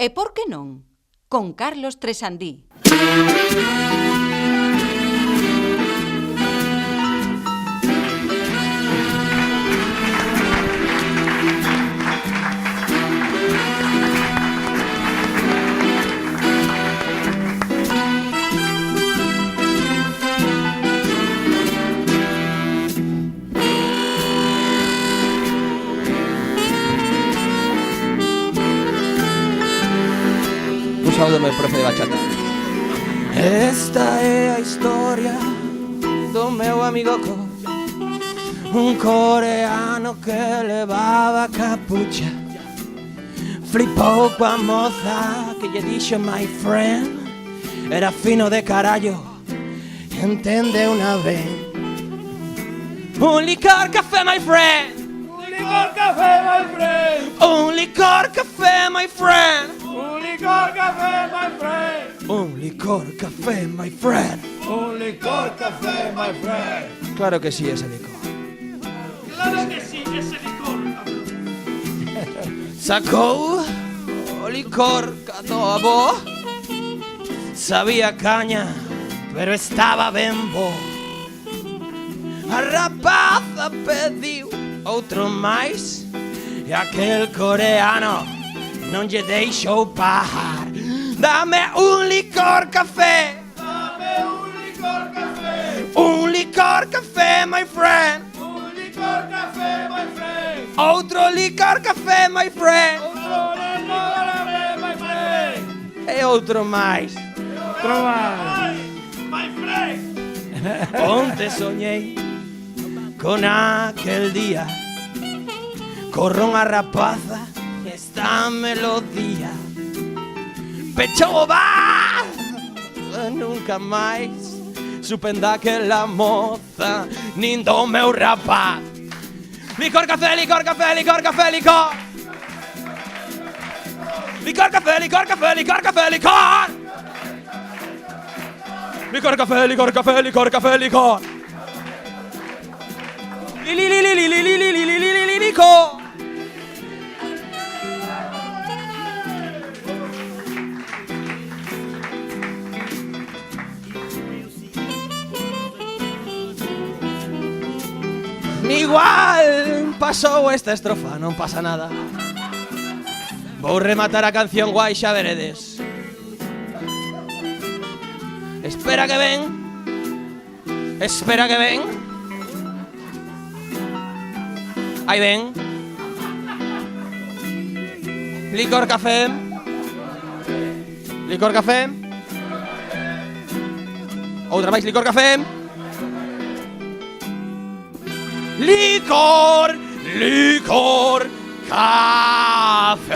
E por que non? Con Carlos Tresandí. Do meu profe de bachata. Esta é a historia do meu amigo Co, un coreano que levaba capucha. Flipou coa moza que lle dixo my friend. Era fino de carallo, entende unha vez. Un licor café my friend. Un licor café my friend. Un licor café my friend. Un licor café my friend. Un licor café my friend. Un licor café my friend. Claro que sí, ese licor. Claro que sí, ese licor. Sacou o licor catou a bo. Sabía caña, pero estaba ben bo. A rapaza pediu outro máis e aquel coreano non lle deixou parar. Dame un licor café. Dame un licor café. Un licor café, my friend. Un licor café, my friend. Outro licor café, my friend. Otro licor café, my friend. E outro máis. Otro más. My friend. Onte soñei con aquel día, corrón a rapaza esta melodía. Pechou va, nunca máis supen daquela moza nin do meu rapaz. Licor café, licor café, licor café, licor. Licor café, licor café, licor café, licor. Licor café, licor café, licor café, licor. Licor. Igual pasou esta estrofa, non pasa nada. Vou rematar a canción guai, xa veredes. Espera que ven. Espera que ven. Aí ven. Licor café. Licor café. Outra máis, licor café. Licor, licor, café.